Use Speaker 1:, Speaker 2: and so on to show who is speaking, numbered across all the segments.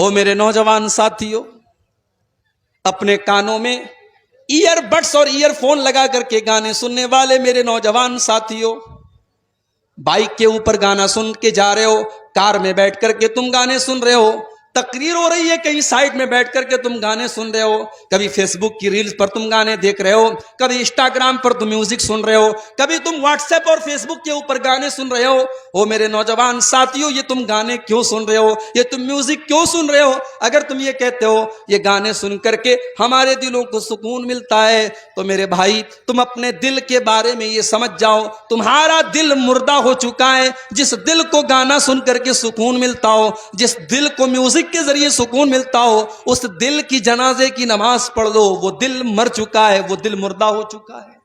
Speaker 1: او میرے نوجوان ساتھیوں، اپنے کانوں میں ایئر بڈس اور ایئر فون لگا کر کے گانے سننے والے میرے نوجوان ساتھیوں، بائک کے اوپر گانا سن کے جا رہے ہو، کار میں بیٹھ کر کے تم گانے سن رہے ہو، تقریر ہو رہی ہے کہیں سائٹ میں بیٹھ کر کے تم گانے سن رہے ہو، کبھی فیس بک کی ریلز پر تم گانے دیکھ رہے ہو، کبھی انسٹاگرام پر تم میوزک سن رہے ہو، کبھی تم واٹس ایپ اور فیس بک کے اوپر گانے سن رہے ہو۔ او میرے نوجوان ساتھیوں، یہ تم گانے کیوں سن رہے ہو؟ یہ تم میوزک کیوں سن رہے ہو؟ اگر تم یہ کہتے ہو یہ گانے سن کر کے ہمارے دلوں کو سکون ملتا ہے، تو میرے بھائی تم اپنے دل کے بارے میں یہ سمجھ جاؤ، تمہارا دل مردہ ہو چکا ہے۔ جس دل کو گانا سن کر کے سکون ملتا ہو، جس دل کو میوزک کے ذریعے سکون ملتا ہو، اس دل کی جنازے کی نماز پڑھ لو، وہ دل مر چکا ہے، وہ دل مردہ ہو چکا ہے۔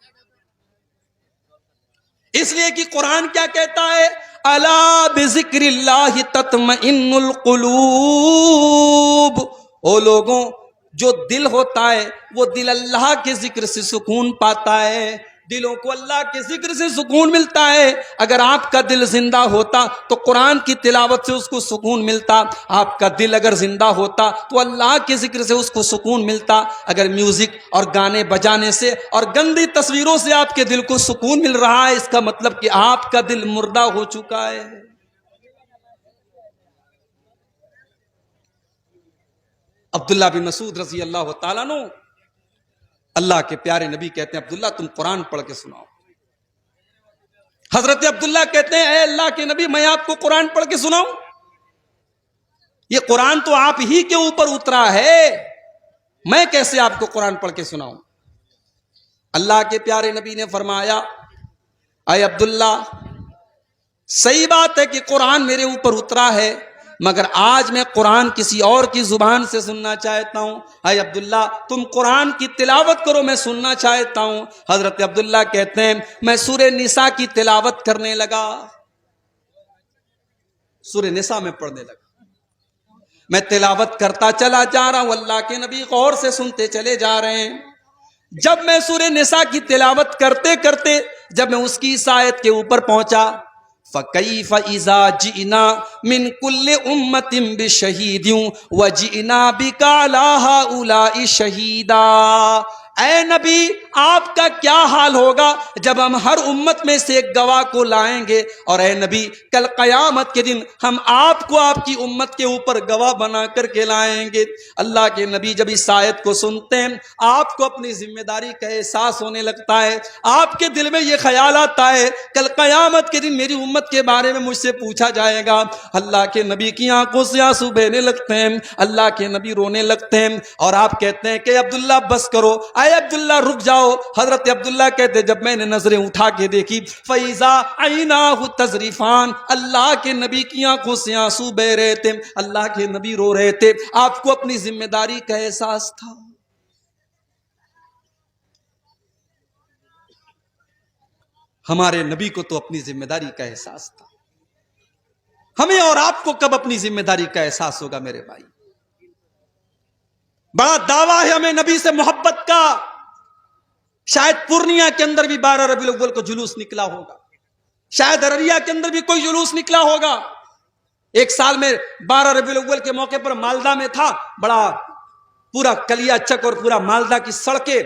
Speaker 1: اس لیے کہ قرآن کیا کہتا ہے؟ الا بذکر اللہ تطمئن القلوب۔ او لوگوں، جو دل ہوتا ہے وہ دل اللہ کے ذکر سے سکون پاتا ہے، دلوں کو اللہ کے ذکر سے سکون ملتا ہے۔ اگر آپ کا دل زندہ ہوتا تو قرآن کی تلاوت سے اس کو سکون ملتا، آپ کا دل اگر زندہ ہوتا تو اللہ کے ذکر سے اس کو سکون ملتا۔ اگر میوزک اور گانے بجانے سے اور گندی تصویروں سے آپ کے دل کو سکون مل رہا ہے، اس کا مطلب کہ آپ کا دل مردہ ہو چکا ہے۔ عبداللہ بن مسعود رضی اللہ تعالیٰ عنہ، اللہ کے پیارے نبی کہتے ہیں عبداللہ تم قرآن پڑھ کے سناؤ۔ حضرت عبداللہ کہتے ہیں اے اللہ کے نبی میں آپ کو قرآن پڑھ کے سناؤں؟ یہ قرآن تو آپ ہی کے اوپر اترا ہے، میں کیسے آپ کو قرآن پڑھ کے سناؤں؟ اللہ کے پیارے نبی نے فرمایا اے عبداللہ صحیح بات ہے کہ قرآن میرے اوپر اترا ہے، مگر آج میں قرآن کسی اور کی زبان سے سننا چاہتا ہوں۔ اے عبداللہ تم قرآن کی تلاوت کرو، میں سننا چاہتا ہوں۔ حضرت عبداللہ کہتے ہیں میں سورہ نساء کی تلاوت کرنے لگا، سورہ نساء میں پڑھنے لگا، میں تلاوت کرتا چلا جا رہا ہوں، اللہ کے نبی غور سے سنتے چلے جا رہے ہیں۔ جب میں سورہ نساء کی تلاوت کرتے کرتے جب میں اس کی اس آیت کے اوپر پہنچا، فَكَيْفَ إِذَا جِئْنَا مِنْ كُلِّ أُمَّةٍ بِشَهِيدٍ وَجِئْنَا بِكَ عَلَىٰ هَٰؤُلَاءِ شَهِيدًا۔ اے نبی آپ کا کیا حال ہوگا جب ہم ہر امت میں سے ایک گواہ کو لائیں گے، اور اے نبی کل قیامت کے دن ہم آپ کو آپ کی امت کے اوپر گواہ بنا کر کے لائیں گے۔ اللہ کے نبی جب اس آیت کو سنتے ہیں آپ کو اپنی ذمہ داری کا احساس ہونے لگتا ہے، آپ کے دل میں یہ خیال آتا ہے کل قیامت کے دن میری امت کے بارے میں مجھ سے پوچھا جائے گا۔ اللہ کے نبی کی آنکھوں سے آنسو بہنے لگتے ہیں، اللہ کے نبی رونے لگتے ہیں، اور آپ کہتے ہیں کہ عبداللہ بس کرو، اے عبداللہ رک جاؤ۔ حضرت عبداللہ کہتے جب میں نے نظریں اٹھا کے دیکھی فَإِذَا عَيْنَاهُ تَذْرِفَانِ، اللہ کے نبی کی آنکھوں سے آنسو بہ رہے تھے، اللہ کے نبی رو رہے تھے، آپ کو اپنی ذمہ داری کا احساس تھا۔ ہمارے نبی کو تو اپنی ذمہ داری کا احساس تھا، ہمیں اور آپ کو کب اپنی ذمہ داری کا احساس ہوگا میرے بھائی؟ بڑا دعویٰ ہے ہمیں نبی سے محبت کا، شاید پورنیہ کے اندر بھی 12 ربیع الاول کو جلوس نکلا ہوگا، شاید ارریہ کے اندر بھی کوئی جلوس نکلا ہوگا۔ ایک سال میں 12 ربیع الاول کے موقع پر مالدہ میں تھا، بڑا پورا کلیا چک اور پورا مالدہ کی سڑکیں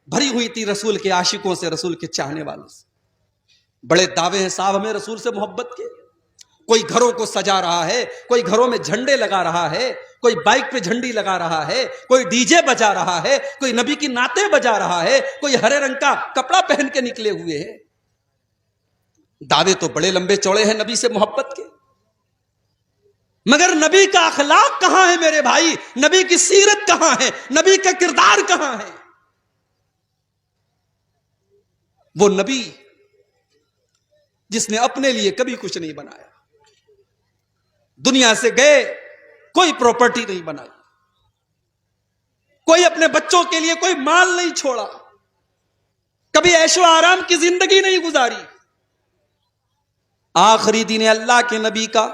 Speaker 1: بھری ہوئی تھی رسول کے عاشقوں سے، رسول کے چاہنے والوں سے۔ بڑے دعوے ہیں صاحب ہمیں رسول سے محبت کے، کوئی گھروں کو سجا رہا ہے، کوئی گھروں میں جھنڈے لگا رہا ہے، کوئی بائک پہ جھنڈی لگا رہا ہے، کوئی ڈی جے بجا رہا ہے، کوئی نبی کی نعتیں بجا رہا ہے، کوئی ہرے رنگ کا کپڑا پہن کے نکلے ہوئے ہیں۔ دعوے تو بڑے لمبے چوڑے ہیں نبی سے محبت کے، مگر نبی کا اخلاق کہاں ہے میرے بھائی؟ نبی کی سیرت کہاں ہے؟ نبی کا کردار کہاں ہے؟ وہ نبی جس نے اپنے لیے کبھی کچھ نہیں بنایا، دنیا سے گئے کوئی پراپرٹی نہیں بنائی، کوئی اپنے بچوں کے لیے کوئی مال نہیں چھوڑا، کبھی عیش و آرام کی زندگی نہیں گزاری۔ آخری دن اللہ کے نبی کا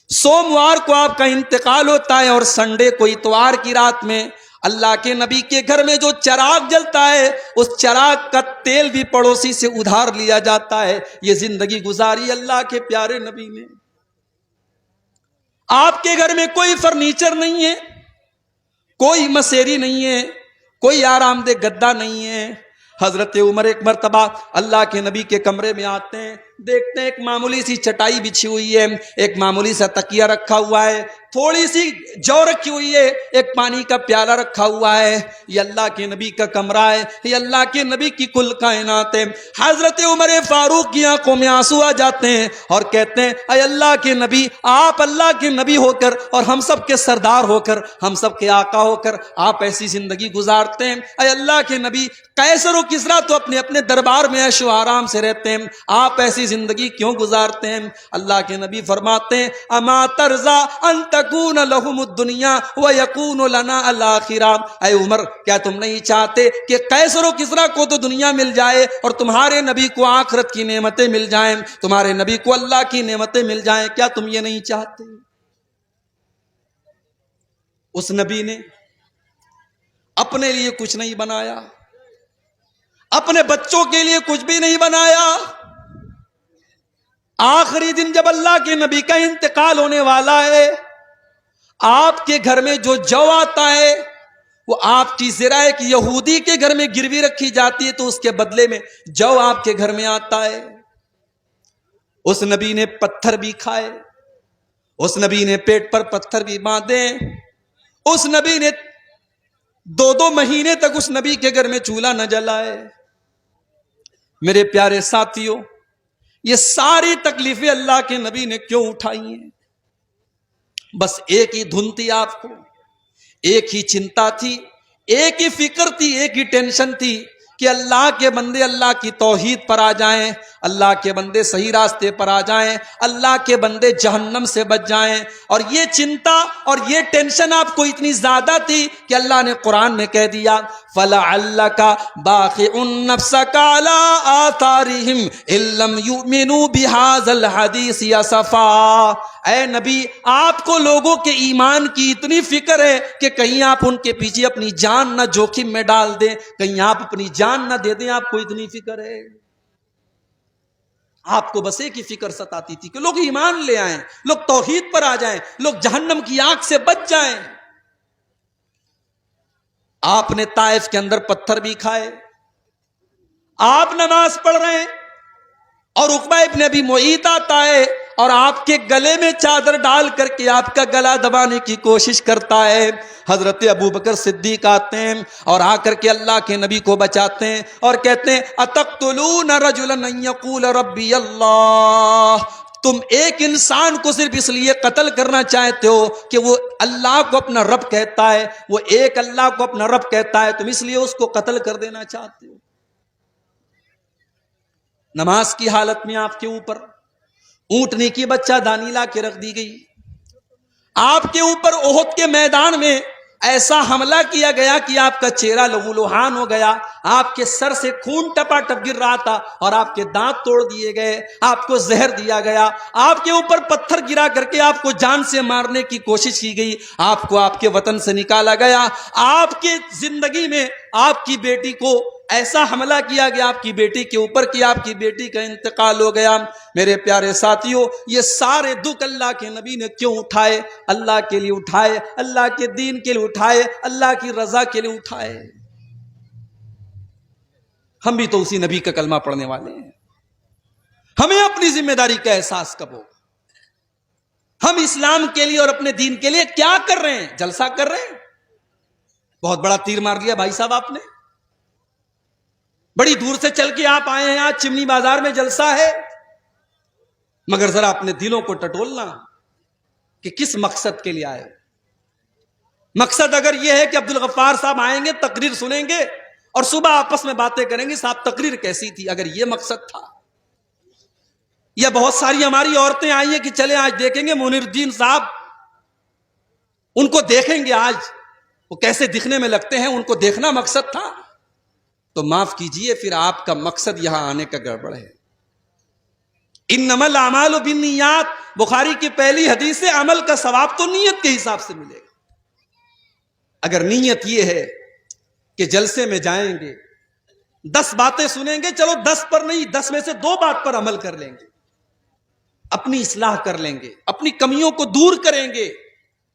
Speaker 1: سوموار کو آپ کا انتقال ہوتا ہے، اور سنڈے کو اتوار کی رات میں اللہ کے نبی کے گھر میں جو چراغ جلتا ہے اس چراغ کا تیل بھی پڑوسی سے ادھار لیا جاتا ہے۔ یہ زندگی گزاری اللہ کے پیارے نبی نے۔ آپ کے گھر میں کوئی فرنیچر نہیں ہے، کوئی مسیری نہیں ہے، کوئی آرام دہ گدا نہیں ہے۔ حضرت عمر ایک مرتبہ اللہ کے نبی کے کمرے میں آتے ہیں، دیکھتے ہیں ایک معمولی سی چٹائی بچھی ہوئی ہے، ایک معمولی سا تکیہ رکھا ہوا ہے، تھوڑی سی جو رکھی ہوئی ہے، ایک پانی کا پیالہ رکھا ہوا ہے۔ یہ اللہ کے نبی کا کمرہ ہے، یہ اللہ کے نبی کی کل کائنات ہے۔ حضرت عمر فاروق کی آنکھوں میں آنسو آ جاتے ہیں اور کہتے ہیں اے اللہ کے نبی، آپ اللہ کے نبی ہو کر اور ہم سب کے سردار ہو کر، ہم سب کے آقا ہو کر آپ ایسی زندگی گزارتے ہیں۔ اے اللہ کے نبی، قیصر و کسریٰ تو اپنے اپنے دربار میں عیش و آرام سے رہتے ہیں، آپ ایسی زندگی کیوں گزارتے ہیں؟ اللہ کے نبی فرماتے ہیں اما ترضا ان تکون لہم الدنیا ویکون لنا الاخرہ۔ اے عمر، کیا تم نہیں چاہتے کہ قیصر و کسریٰ کو تو دنیا مل جائے اور تمہارے نبی کو آخرت کی نعمتیں مل جائیں، تمہارے نبی کو اللہ کی نعمتیں مل جائیں؟ کیا تم یہ نہیں چاہتے؟ اس نبی نے اپنے لیے کچھ نہیں بنایا، اپنے بچوں کے لیے کچھ بھی نہیں بنایا۔ آخری دن جب اللہ کے نبی کا انتقال ہونے والا ہے، آپ کے گھر میں جو جو آتا ہے وہ آپ کی ذرا ایک یہودی کے گھر میں گروی رکھی جاتی ہے تو اس کے بدلے میں جو آپ کے گھر میں آتا ہے۔ اس نبی نے پتھر بھی کھائے، اس نبی نے پیٹ پر پتھر بھی باندھے، اس نبی نے 2 مہینے تک اس نبی کے گھر میں چولہا نہ جلائے۔ میرے پیارے ساتھیوں، یہ ساری تکلیفیں اللہ کے نبی نے کیوں اٹھائی ہیں؟ بس ایک ہی دھن تھی آپ کو، ایک ہی چنتا تھی، ایک ہی فکر تھی، ایک ہی ٹینشن تھی کہ اللہ کے بندے اللہ کی توحید پر آ جائیں، اللہ کے بندے صحیح راستے پر آ جائیں، اللہ کے بندے جہنم سے بچ جائیں۔ اور یہ چنتا اور یہ ٹینشن آپ کو اتنی زیادہ تھی کہ اللہ نے قرآن میں کہہ دیا فَلَعَلَّكَ بَاخِعٌ نَفْسَكَ عَلَىٰ آثَارِهِمْ إِن لَّمْ يُؤْمِنُوا بِهَٰذَا الْحَدِيثِ أَسَفًا۔ اے نبی، آپ کو لوگوں کے ایمان کی اتنی فکر ہے کہ کہیں آپ ان کے پیچھے اپنی جان نہ جوخم میں ڈال دیں، کہیں آپ اپنی جان نہ دے دیں، آپ کو اتنی فکر ہے۔ آپ کو بس ایک ہی فکر ستاتی تھی کہ لوگ ایمان لے آئیں، لوگ توحید پر آ جائیں، لوگ جہنم کی آگ سے بچ جائیں۔ آپ نے طائف کے اندر پتھر بھی کھائے، آپ نماز پڑھ رہے ہیں اور عقبہ ابن ابی معیط آتا ہے اور آپ کے گلے میں چادر ڈال کر کے آپ کا گلا دبانے کی کوشش کرتا ہے۔ حضرت ابوبکر صدیق آتے ہیں اور آ کر کے اللہ کے نبی کو بچاتے ہیں اور کہتے ہیں اتقتلون رجلا ان یقول ربی اللہ، تم ایک انسان کو صرف اس لیے قتل کرنا چاہتے ہو کہ وہ اللہ کو اپنا رب کہتا ہے، وہ ایک اللہ کو اپنا رب کہتا ہے، تم اس لیے اس کو قتل کر دینا چاہتے ہو۔ نماز کی حالت میں آپ کے اوپر اونٹنی کی بچہ دانی لا کے رکھ دی گئی، آپ کے اوپر احد کے میدان میں ایسا حملہ کیا گیا کہ آپ کا چہرہ لہو لہان ہو گیا، آپ کے سر سے خون ٹپا ٹپ گر رہا تھا اور آپ کے دانت توڑ دیے گئے، آپ کو زہر دیا گیا، آپ کے اوپر پتھر گرا کر کے آپ کو جان سے مارنے کی کوشش کی گئی، آپ کو آپ کے وطن سے نکالا گیا، آپ کی زندگی میں آپ کی بیٹی کو ایسا حملہ کیا گیا آپ کی بیٹی کے اوپر کہ آپ کی بیٹی کا انتقال ہو گیا۔ میرے پیارے ساتھیوں، یہ سارے دکھ اللہ کے نبی نے کیوں اٹھائے؟ اللہ کے لیے اٹھائے، اللہ کے دین کے لیے اٹھائے، اللہ کی رضا کے لیے اٹھائے۔ ہم بھی تو اسی نبی کا کلمہ پڑھنے والے ہیں، ہمیں اپنی ذمہ داری کا احساس کب ہوگا؟ ہم اسلام کے لیے اور اپنے دین کے لیے کیا کر رہے ہیں؟ جلسہ کر رہے ہیں؟ بہت بڑا تیر مار لیا بھائی صاحب آپ نے، بڑی دور سے چل کے آپ آئے ہیں، آج چمنی بازار میں جلسہ ہے، مگر ذرا اپنے دلوں کو ٹٹولنا کہ کس مقصد کے لیے آئے۔ مقصد اگر یہ ہے کہ عبدالغفار صاحب آئیں گے، تقریر سنیں گے اور صبح آپس میں باتیں کریں گے صاحب تقریر کیسی تھی، اگر یہ مقصد تھا، یا بہت ساری ہماری عورتیں آئی ہیں کہ چلے آج دیکھیں گے منیر الدین صاحب، ان کو دیکھیں گے آج وہ کیسے دکھنے میں لگتے ہیں، ان کو دیکھنا مقصد تھا، تو معاف کیجئے پھر آپ کا مقصد یہاں آنے کا گڑبڑ ہے۔ انما الاعمال بالنیات، بخاری کی پہلی حدیث ہے، عمل کا ثواب تو نیت کے حساب سے ملے گا۔ اگر نیت یہ ہے کہ جلسے میں جائیں گے 10 باتیں سنیں گے، چلو 10 پر نہیں 10 میں سے 2 بات پر عمل کر لیں گے، اپنی اصلاح کر لیں گے، اپنی کمیوں کو دور کریں گے.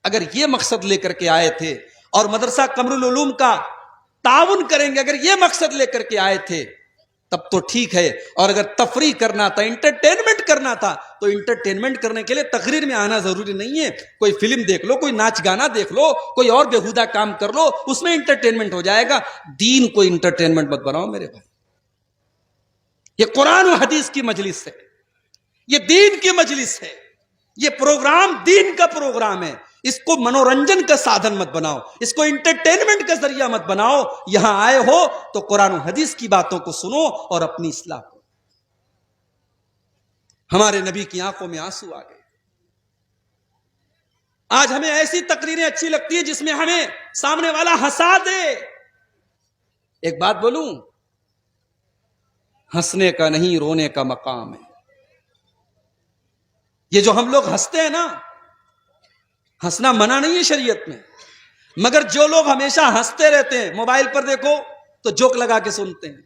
Speaker 1: اگر یہ مقصد لے کر کے آئے تھے اور مدرسہ قمر العلوم کا تعاون کریں گے، اگر یہ مقصد لے کر کے آئے تھے تب تو ٹھیک ہے. اور اگر تفریح کرنا تھا، انٹرٹینمنٹ کرنا تھا، تو انٹرٹینمنٹ کرنے کے لیے تقریر میں آنا ضروری نہیں ہے. کوئی فلم دیکھ لو، کوئی ناچ گانا دیکھ لو، کوئی اور بےہودہ کام کر لو، اس میں انٹرٹینمنٹ ہو جائے گا. دین کو انٹرٹینمنٹ مت بناؤ میرے بھائی. یہ قرآن و حدیث کی مجلس ہے، یہ دین کی مجلس ہے، یہ پروگرام دین کا پروگرام ہے. اس کو منورنجن کا سادھن مت بناؤ، اس کو انٹرٹینمنٹ کا ذریعہ مت بناؤ. یہاں آئے ہو تو قرآن و حدیث کی باتوں کو سنو اور اپنی اصلاح کرو. ہمارے نبی کی آنکھوں میں آنسو آ گئے. آج ہمیں ایسی تقریریں اچھی لگتی ہیں جس میں ہمیں سامنے والا ہنسا دے. ایک بات بولوں، ہنسنے کا نہیں رونے کا مقام ہے. یہ جو ہم لوگ ہنستے ہیں نا، ہنسنا منع نہیں ہے شریعت میں، مگر جو لوگ ہمیشہ ہنستے رہتے ہیں، موبائل پر دیکھو تو جوک لگا کے سنتے ہیں،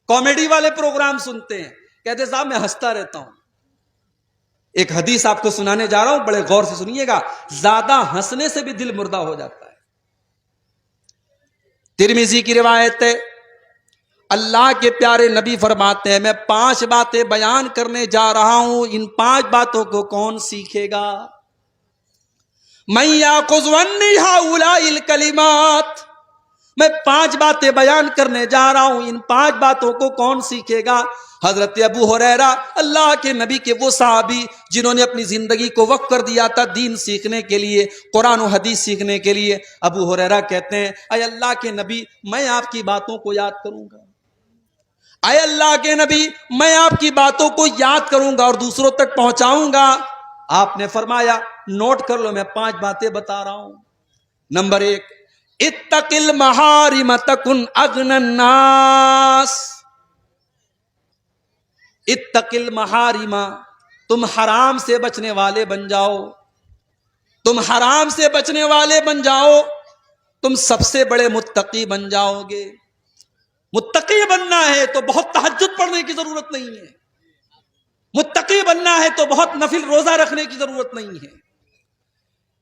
Speaker 1: کامیڈی والے پروگرام سنتے ہیں، کہتے ہیں صاحب میں ہنستا رہتا ہوں. ایک حدیث آپ کو سنانے جا رہا ہوں، بڑے غور سے سنیے گا. زیادہ ہنسنے سے بھی دل مردہ ہو جاتا ہے. ترمذی کی روایت ہے، اللہ کے پیارے نبی فرماتے ہیں میں 5 باتیں بیان کرنے جا رہا ہوں، ان 5 باتوں کو کون سیکھے گا؟ من یاخذ عنی ہؤلاء الکلمات، میں 5 باتیں بیان کرنے جا رہا ہوں، ان 5 باتوں کو کون سیکھے گا؟ حضرت ابو ہریرہ، اللہ کے نبی کے وہ صحابی جنہوں نے اپنی زندگی کو وقف کر دیا تھا دین سیکھنے کے لیے، قرآن و حدیث سیکھنے کے لیے. ابو ہریرہ کہتے ہیں اے اللہ کے نبی میں آپ کی باتوں کو یاد کروں گا، اے اللہ کے نبی میں آپ کی باتوں کو یاد کروں گا اور دوسروں تک پہنچاؤں گا. آپ نے فرمایا نوٹ کر لو، میں 5 باتیں بتا رہا ہوں. نمبر 1، اتق المحارم تکن اغنی الناس. اتق المحارم، تم حرام سے بچنے والے بن جاؤ، تم حرام سے بچنے والے بن جاؤ، تم سب سے بڑے متقی بن جاؤ گے. متقی بننا ہے تو بہت تہجد پڑھنے کی ضرورت نہیں ہے، متقی بننا ہے تو بہت نفل روزہ رکھنے کی ضرورت نہیں ہے.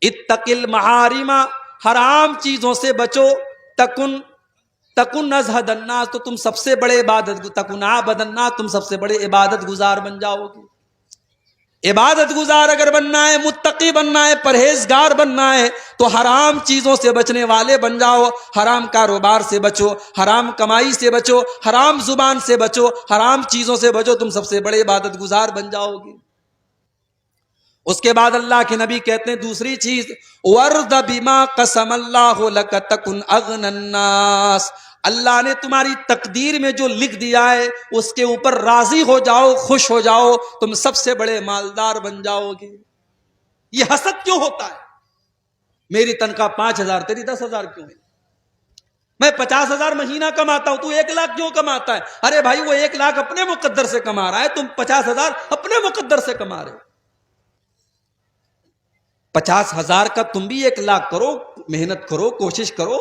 Speaker 1: اتق المحارم، حرام چیزوں سے بچو. تکن ازہد الناس، تو تم سب سے بڑے تکن عابد الناس، تم سب سے بڑے عبادت گزار بن جاؤ گے. عبادت گزار اگر بننا ہے، متقی بننا ہے، پرہیزگار بننا ہے تو حرام چیزوں سے بچنے والے بن جاؤ. حرام کاروبار سے بچو، حرام کمائی سے بچو، حرام زبان سے بچو، حرام چیزوں سے بچو، تم سب سے بڑے عبادت گزار بن جاؤ گے. اس کے بعد اللہ کے نبی کہتے ہیں دوسری چیز، وَرْضَ بِمَا قَسَمَ اللَّهُ لَكَ تَكُنْ أَغْنَى النَّاسِ، اللہ نے تمہاری تقدیر میں جو لکھ دیا ہے اس کے اوپر راضی ہو جاؤ، خوش ہو جاؤ، تم سب سے بڑے مالدار بن جاؤ گے. یہ حسد کیوں ہوتا ہے؟ میری تنخواہ 5,000 تیری 10,000 کیوں ہے؟ میں 50,000 مہینہ کماتا ہوں، تو 1,00,000 کیوں کماتا ہے؟ ارے بھائی وہ 1,00,000 اپنے مقدر سے کما رہا ہے، تم 50,000 اپنے مقدر سے کما رہے ہو. 50,000 کا تم بھی 1,00,000 کرو، محنت کرو، کوشش کرو.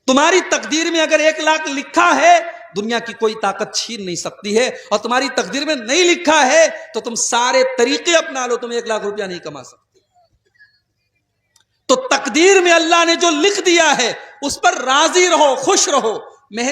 Speaker 1: تمہاری تقدیر میں اگر 1,00,000 لکھا ہے دنیا کی کوئی طاقت چھین نہیں سکتی ہے، اور تمہاری تقدیر میں نہیں لکھا ہے تو تم سارے طریقے اپنا لو، تم 1,00,000 روپیہ نہیں کما سکتے. تو تقدیر میں اللہ نے جو لکھ دیا ہے اس پر راضی رہو، خوش رہو. محنت